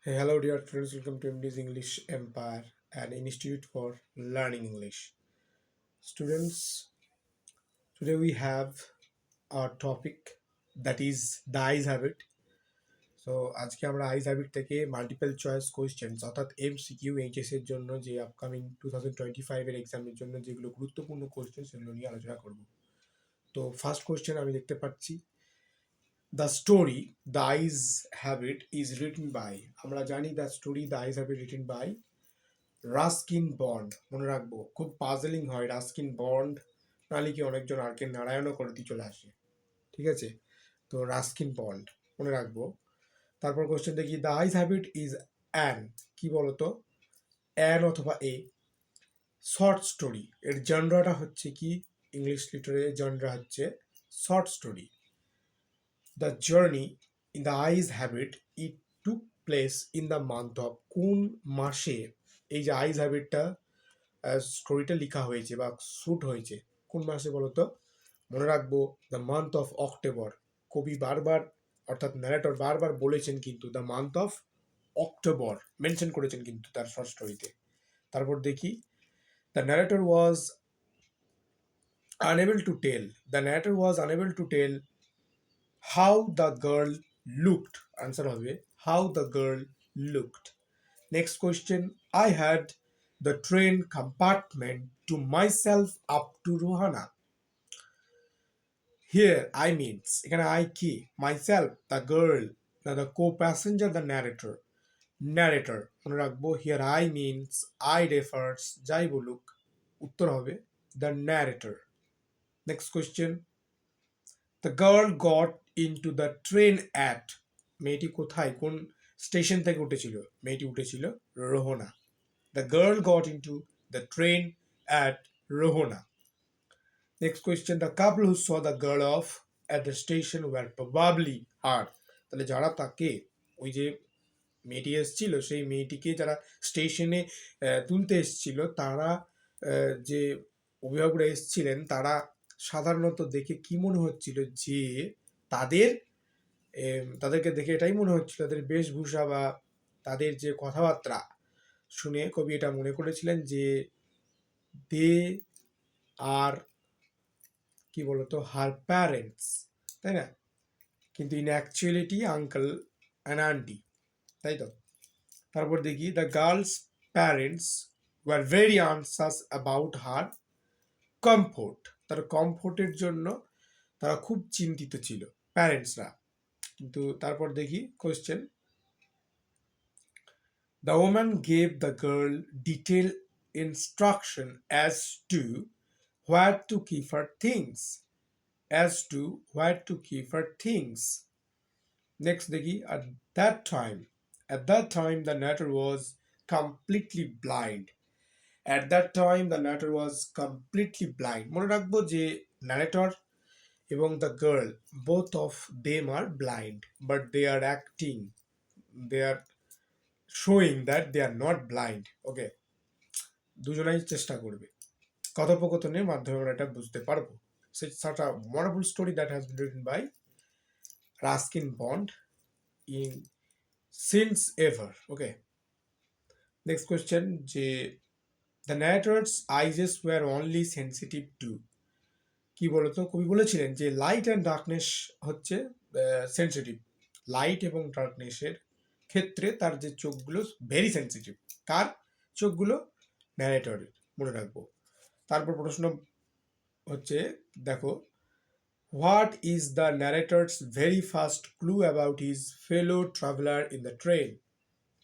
Hey, hello, dear friends. Welcome to MD's English Empire, an institute for learning English. Students, today we have our topic that is the eyes habit. So আজকে আমরা eyes have it থেকে multiple choice questions অর্থাৎ MCQ HS এর জন্য যে upcoming 2025 এর এক্সামের জন্য যেগুলো গুরুত্বপূর্ণ কোয়েশ্চেন সেগুলো নিয়ে আলোচনা করব। তো ফার্স্ট কোয়েশ্চেন আমি দেখতে পাচ্ছি, the story the eyes have it is written by. আমরা জানি the story the eyes have it written by Ruskin Bond. মনে রাখবো, খুব পাজলিং হয় রাস্কিন বন্ড না লিখে অনেকজন আর কে নারায়ণও করে দিয়ে চলে আসে। ঠিক আছে, তো রাস্কিন বন্ড মনে রাখবো। তারপর কোশ্চেন দেখি, the eyes have it is an, কি বলতো, অ্যান অথবা এ শর্ট স্টোরি। এর জনরাটা হচ্ছে কি, ইংলিশ লিটারেচারে জনরা হচ্ছে short story. The journey in the eyes have it it took place in the month of, কোন মাসে এই যে আইস হ্যাবিটটা স্টোরিটা লেখা হয়েছে বা শ্যুট হয়েছে, কোন মাসে বলতো? মনে রাখবো, দ্য মান্থ অফ অক্টোবর। কবি বারবার অর্থাৎ ন্যারেটর বারবার বলেছেন কিন্তু the month of October mention করেছেন কিন্তু তার শর্ট স্টোরিতে। তারপর দেখি, the narrator was unable to tell, the narrator was unable to tell how the girl looked. Answer হবে how the girl looked. Next question, I had the train compartment to myself up to Rohana. Here I means, এখানে I কি? Myself, the girl, the co-passenger, the narrator. Narrator মনে রাখবো, here I means I refers, যাই বলুক উত্তর হবে the narrator. Next question, the girl got into the train at, মেয়েটি কোথায় কোন স্টেশন থেকে উঠেছিল? মেয়েটি উঠেছিল রোহনা। The girl got into the train at Rohona. Next question, the couple who saw the girl off at the station were probably her. তাহলে যারা তাকে, ওই যে মেয়েটি এসেছিল সেই মেয়েটিকে যারা স্টেশনে তুলতে এসেছিল, তারা যে অভিভাবকরা এসেছিলেন তারা সাধারণত দেখে কি মনে হচ্ছিল যে তাদের তাদেরকে দেখে এটাই মনে হচ্ছিল, তাদের বেশভূষা বা তাদের যে কথাবার্তা শুনে কবি এটা মনে করেছিলেন যে দে আর, কি বলতো, হার প্যারেন্টস, তাই না? কিন্তু in actuality uncle and aunty, তাই তো। তারপর দেখি, the girl's parents were very anxious about her comfort. তার কমফোর্টের জন্য তারা খুব চিন্তিত ছিল প্যারেন্টসরা। কিন্তু তারপর দেখি question, the woman gave the girl detail instruction as to where to keep her things, as to where to keep her things. Next দেখি, at that time the narrator was completely blind. At that time the narrator was completely blind. মনে রাখবো যে narrator এবং the girl, both of them are blind, but they are acting, they are showing that they are not blind. Okay, দুজনাই চেষ্টা করবে, কথোপকথনের মাধ্যমে আমরা এটা বুঝতে পারবো। Such a wonderful story that has been written by Ruskin Bond in Since Ever. Okay. Next question, যে the narrator's eyes were only sensitive to, কি বলতো, কবি বলেছিলেন যে লাইট অ্যান্ড ডার্কনেস হচ্ছে সেন্সিটিভ। লাইট এবং ডার্কনেসের ক্ষেত্রে তার যে চোখগুলো ভেরি সেন্সিটিভ। কার চোখগুলো? ন্যারেটরের, মনে রাখবো। তারপর প্রশ্ন হচ্ছে, দেখো, what is the narrator's very first clue about his fellow traveller in the train?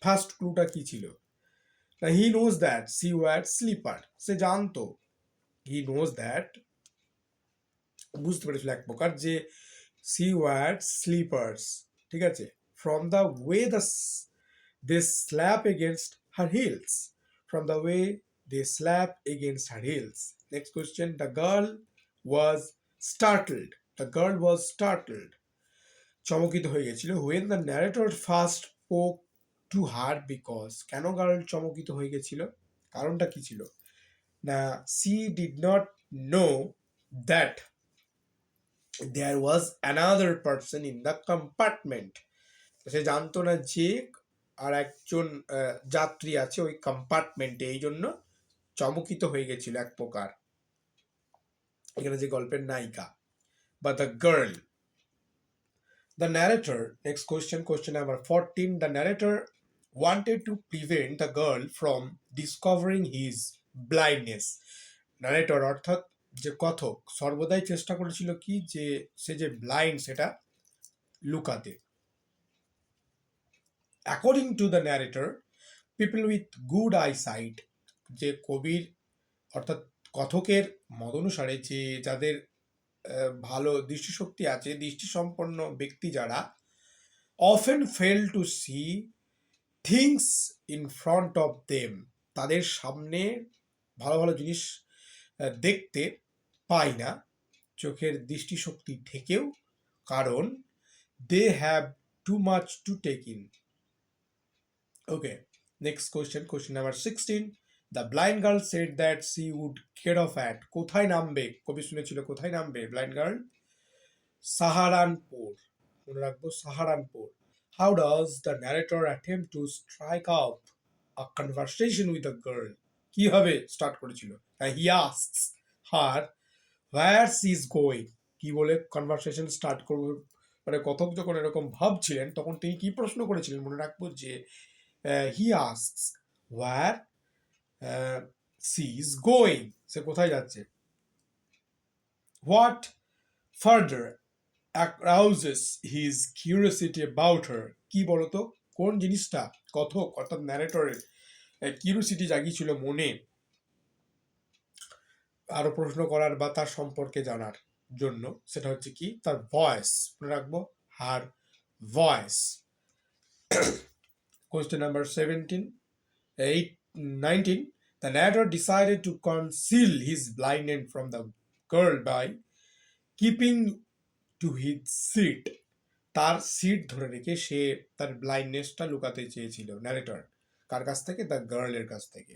First ক্লুটা কি ছিল? না, he knows that she wore slipper. সে জানতো, হি নোজ দ্যাট, বুঝতে পেরেছিল এক প্রকার যে সি ওয়ার স্লিপার্স, ঠিক আছে, from the way they slap against her heels, from the way they slap against her heels. Next question, the girl was startled, the girl was startled, চমকিত হয়ে গেছিল। When the narrator first spoke to her, because, কেন girl চমকিত হয়ে গেছিল, কারণটা কি ছিল? না, she did not know that there was another person in the compartment. সে জানতো না যে আর একজন যাত্রী আছে ওই কম্পার্টমেন্টে, এই জন্য চমকিত হয়ে গেছিল এক প্রকার, এখানে যে গল্পের নায়িকা বা the girl. The narrator, next question, question number 14. The narrator wanted to prevent the girl from discovering his blindness. Narrator অর্থাৎ যে কথক সর্বদাই চেষ্টা করেছিল কি যে সে যে ব্লাইন্ড সেটা লুকাতে। According to the narrator, people with good eyesight, যে কবির অর্থাৎ কথকের মত অনুসারে যে যাদের ভালো দৃষ্টিশক্তি আছে, দৃষ্টিসম্পন্ন ব্যক্তি যারা, often fail to see things in front of them, তাদের সামনে ভালো ভালো জিনিস দেখতে পায় না চোখের দৃষ্টিশক্তি থেকেও, কারণ they have too much to take in. Okay, next question, question number 16. The blind girl said that she would get off at, কোথায় নামবে, কবি শুনেছিল কোথায় নামবে ব্লাইন্ড গার্ল, সাহারানপুর, মনে রাখবো Saharanpur. How does the narrator attempt to strike up a conversation with the girl? কিভাবে start করেছিল? He asks her where she is going. কি বলে কনভারসেশন স্টার্ট করবে, মানে কথক যখন এরকম ভাবছিলেন তখন তিনি কি প্রশ্ন করেছিলেন, মনে রাখবো যে he asks where she is going, সে কোথায় যাচ্ছে। What further arouses his curiosity about her, কি বলতো কোন জিনিসটা কথক অর্থাৎ ন্যারেটরের কিউরিওসিটি জাগিয়েছিল মনে আরো প্রশ্ন করার বা তার সম্পর্কে জানার জন্য, সেটা হচ্ছে কি তার ভয়েস, মনে রাখবো her voice. Question number 19. The narrator decided to conceal his blindness from the girl by keeping to his seat. তার সিট ধরে রেখে সে তার ব্লাইন্ডনেসটা লুকাতে চেয়েছিল ন্যারেটর, কার কাছ থেকে, দ্য গার্লের কাছ থেকে।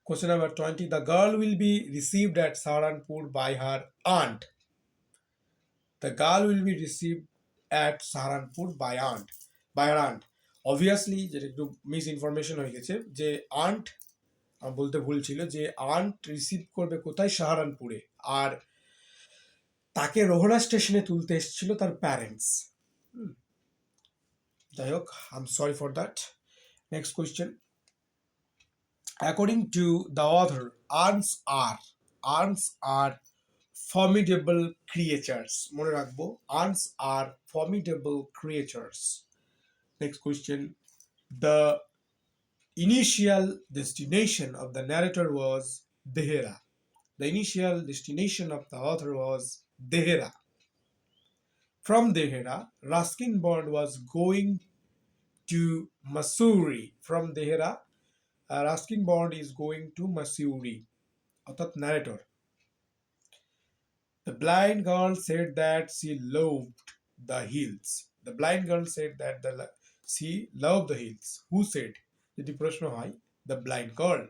Question number 20. The girl will be received at Saharanpur by her aunt. The girl will be received at Saharanpur by her aunt. Obviously যেটা একটু মিস ইনফরমেশন হয়ে গেছে, যে আন্ট বলতে ভুল ছিল, যে আন্ট রিসিভ করবে কোথায়, সাহারানপুরে, আর তাকে রোহনা স্টেশনে তুলতে এসেছিল তার প্যারেন্টস। যাই হোক, I am sorry for that. Next question. According to the author, ants are formidable creatures, মনে রাখবো ants are formidable creatures. Next question. The initial destination of the narrator was Dehera. The initial destination of the author was Dehera. From Dehera, Ruskin Bond was going to Mussoorie. From Dehera, Ruskin Bond is going to Mussoorie. অর্থাৎ narrator. The blind girl said that she loved the hills. The blind girl said that she loved the hills. Who said? যদি প্রশ্ন হয়, the blind girl.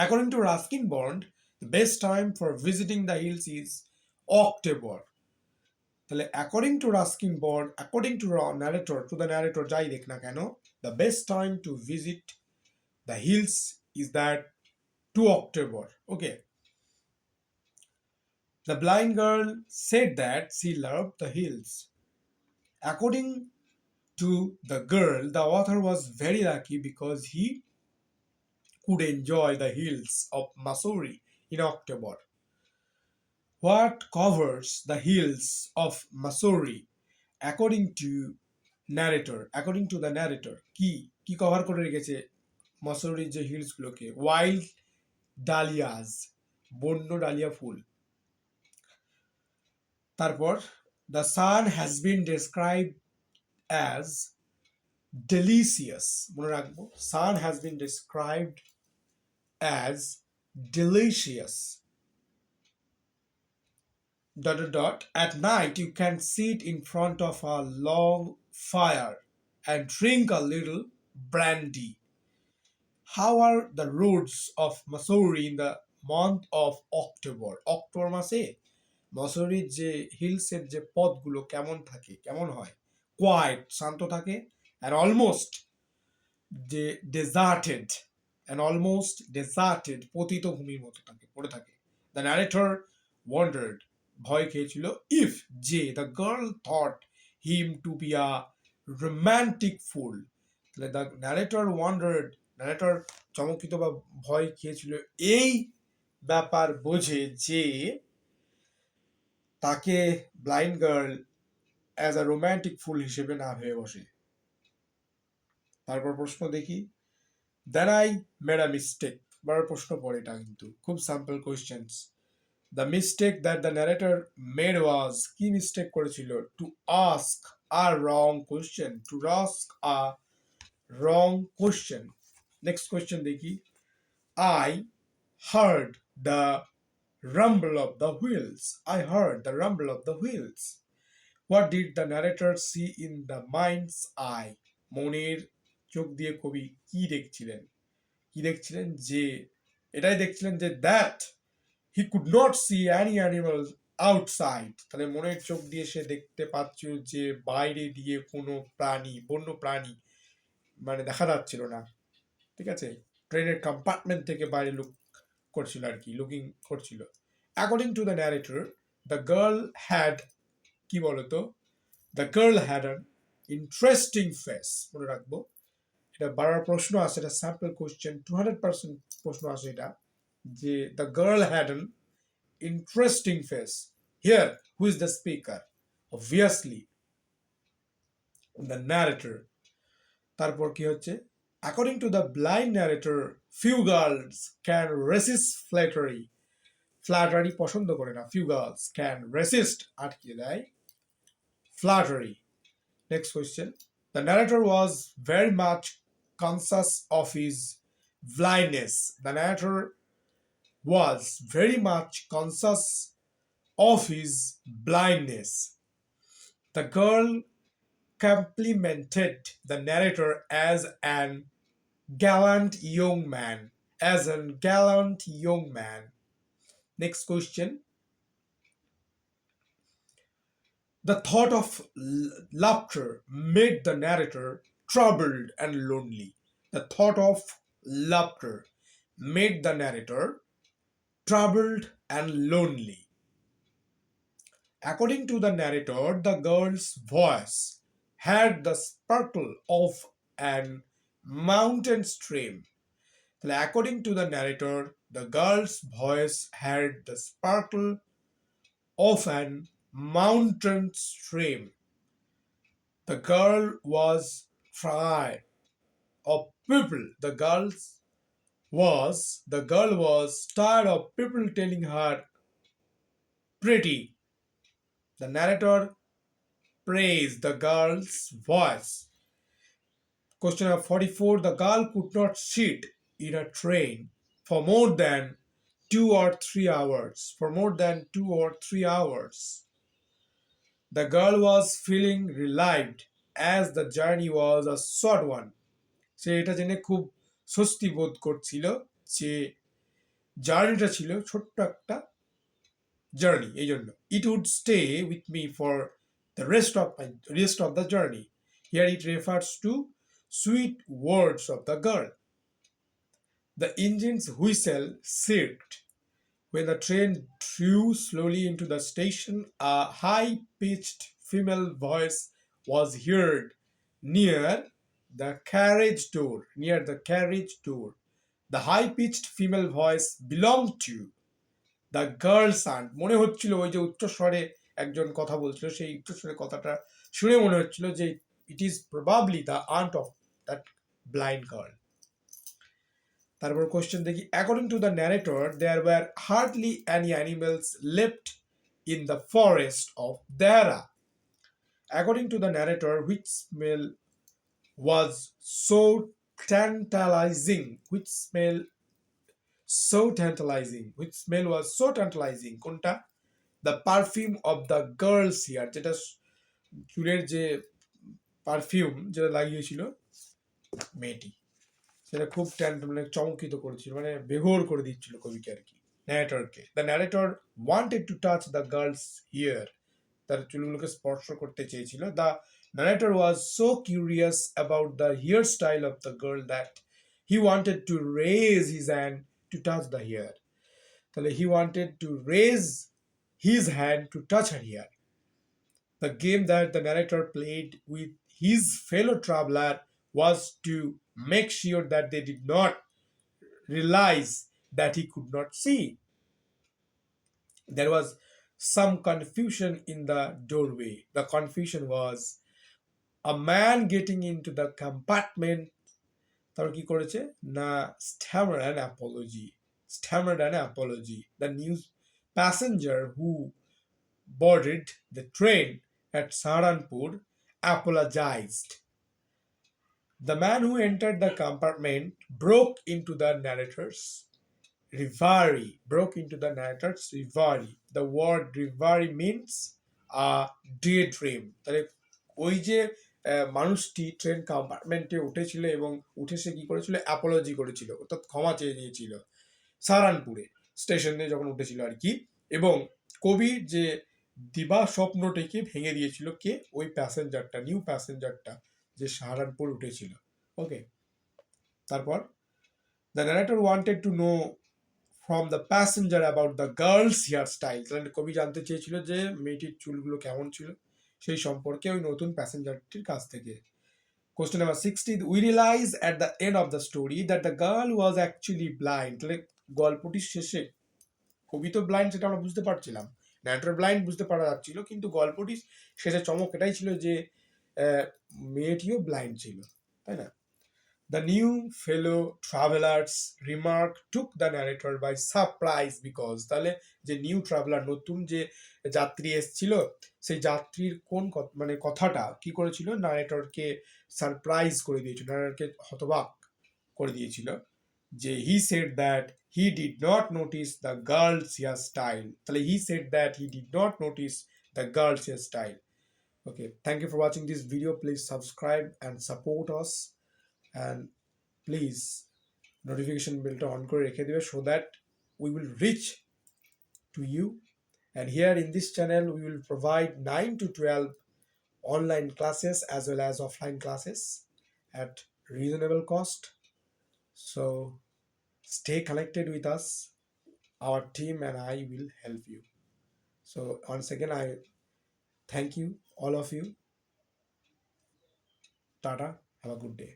According to Ruskin Bond, the best time for visiting the hills is October. তাহলে according to Ruskin Bond, according to the narrator যাই দেখ না কেন, the best time to visit the hills is that 2 October. Okay. The blind girl said that she loved the hills. According to the girl, the author was very lucky because he could enjoy the hills of Mussoorie in October. What covers the hills of Mussoorie? According to the narrator, কি cover করে রেখেছে মসুরির যে hills গুলোকে? Wild Dalia's, বন্য dahlia ফুল। তারপর the sun has been described as delicious, মনে রাখবো sun has been described as delicious. ... At night you can sit in front of a long fire and drink a little brandy. How are the roads of Mussoorie in the month of October? October মাসে মসুরির যে হিলসের যে পথগুলো কেমন থাকে, কেমন হয়, quite শান্ত থাকে, and almost deserted, পতিত ভূমির মতো থাকে, পড়ে থাকে। দ্য ন্যারেটর ওয়ান্ডার্ড, ভয় খেয়েছিল, ইফ যে the girl thought him to be a romantic fool. তাহলে দ্য ন্যারেটর ওয়ান্ডার্ড, ন্যারেটর চমকিত বা ভয় খেয়েছিল এই ব্যাপার বোঝে যে তাকে blind girl as a romantic fool হিসেবে না ভেবে বসে। তারপর প্রশ্ন দেখি, then I made a mistake. বড় প্রশ্ন পড়ে, এটা কিন্তু খুব sample questions. The mistake that the narrator made was, কি মিস্টেক করেছিল? To ask a wrong question, to ask a wrong question. Next question দেখি, I hard the rumble of the wheels. I heard the rumble of the wheels. What did the narrator see in the mind's eye? মনের চোখ দিয়ে কবি কি দেখছিলেন? কি দেখছিলেন? যে এটাই দেখছিলেন যে that he could not see any animals outside. তাহলে মনের চোখ দিয়ে সে দেখতে পাচ্ছিল যে বাইরে দিয়ে কোনো প্রাণী, বন্য প্রাণী মানে দেখা যাচ্ছিল না। ঠিক আছে, ট্রেনের কম্পার্টমেন্ট থেকে বাইরে লুক করছিল আর কি, লুকিং করছিল। According to the narrator, the girl had, কি বলতো, the girl had an interesting face. মনে রাখবো, এটা বারবার প্রশ্ন আসে, এটা স্যাম্পল কোয়েশ্চেন, 200% প্রশ্ন আসে এটা, যে the girl had an interesting face. Here who is the speaker? Obviously the narrator. তারপর কি হচ্ছে, according to the blind narrator, few girls can resist flattery. Flattery পছন্দ করে না, ফিউ গার্লস ক্যান রেসিস্ট, আটকে দেয়, flattery. Next question, the narrator was very much conscious of his blindness. The narrator was very much conscious of his blindness. The girl complimented the narrator as an gallant young man. As a gallant young man. Next question. The thought of laughter made the narrator troubled and lonely. The thought of laughter made the narrator troubled and lonely. According to the narrator, the girl's voice had the sparkle of an mountain stream. According to the narrator, the girl's voice had the sparkle of an mountain stream. The girl was tired of people. The girl was tired of people telling her pretty. The narrator praised the girl's voice. Question number 44. The girl could not sit in a train for more than 2 or 3 hours. For more than 2 or 3 hours. The girl was feeling relieved as the journey was a short one. সে এটা জেনে খুব স্বস্তি বোধ করছিল যে জার্নিটা ছিল ছোট্ট একটা জার্নি, এই জন্য। It would stay with me for the rest of the journey. Here it refers to sweet words of the girl. The engine's whistle shrieked. When the train drew slowly into the station, a high-pitched female voice was heard near the carriage door. The high-pitched female voice belonged to the girl's aunt. মনে হচ্ছিল ওই যে উচ্চস্বরে একজন কথা বলছিল, সেই উচ্চস্বরে কথাটা শুনে মনে হচ্ছিল যে it is probably the aunt of that blind girl. তারপর কোশ্চেন দেখি, according to the narrator, there were hardly any animals left in the forest of Dehra. According to the narrator, which smell was so tantalizing, কোনটা? The perfume of the girl's hair, যেটা চুলের যে perfume যেটা লাগিয়েছিল মেয়েটি, সেটা খুব মানে চমকিত করেছিল, মানে বেঘোর করে দিচ্ছিল কবিকে আর কি, ন্যারেটরকে। The narrator wanted to touch the girl's hair, তার চুলগুলোকে স্পর্শ করতে চেয়েছিল। The Narrator was so curious about the hairstyle of the girl that he wanted to raise his hand to touch the hair. তাহলে he wanted to raise his hand to touch her hair. The game that the narrator played with his fellow traveler was to make sure that they did not realize that he could not see. There was some confusion in the doorway. The confusion was a man getting into the compartment. তারপর কি করেছে না, stammered an apology. The news passenger who boarded the train at Saharanpur apologized. The man who entered the compartment broke into the narrator's reverie. The word reverie means a daydream. তাহলে ওই যে মানুষটি train কম্পার্টমেন্টে উঠেছিল এবং উঠে সে কি করেছিল, Apology করেছিল, অর্থাৎ ক্ষমা চেয়ে নিয়েছিল সাহারানপুরে স্টেশনে যখন উঠেছিল আর কি। এবং কবির যে দিবা স্বপ্নটিকে ভেঙে দিয়েছিল কে, ওই প্যাসেঞ্জারটা, নিউ প্যাসেঞ্জারটা যে সাহারানপুর উঠেছিল। ওকে, তারপর the narrator wanted to know from the passenger about the girl's hair style. তাহলে কবি জানতে চেয়েছিল যে মেয়েটির চুলগুলো কেমন ছিল সেই সম্পর্কে ওই নতুন প্যাসেঞ্জারটির কাছ থেকে। Question number 60. We realize at the end of the story that the girl was actually blind. তাহলে গল্পটির শেষে কবি তো ব্লাইন্ড সেটা আমরা বুঝতে পারছিলাম, ন্যারেটর ব্লাইন্ড বুঝতে পারা যাচ্ছিল, কিন্তু গল্পটির শেষে চমক এটাই ছিল যে মেয়েটিও ব্লাইন্ড ছিল, তাই না? The new fellow travelers remark took the narrator by surprise because তাহলে যে নিউ ট্রাভেলার, নতুন যে যাত্রী এসেছিল, সেই যাত্রীর কোন মানে কথাটা কি করেছিল, নারেটরকে সারপ্রাইজ করে দিয়েছিল, নারেটরকে হতবাক করে দিয়েছিল, যে he said that he did not notice the girl's hairstyle. তাহলে he said that he did not notice the girl's hairstyle. Okay, thank you for watching this video. Please subscribe and support us, and please notification bellটা on করে রেখে দিবে so that we will reach to you. And here in this channel we will provide 9 to 12 online classes as well as offline classes at reasonable cost. So stay connected with us. Our team and I will help you. So once again I thank you, all of you. Tata, have a good day.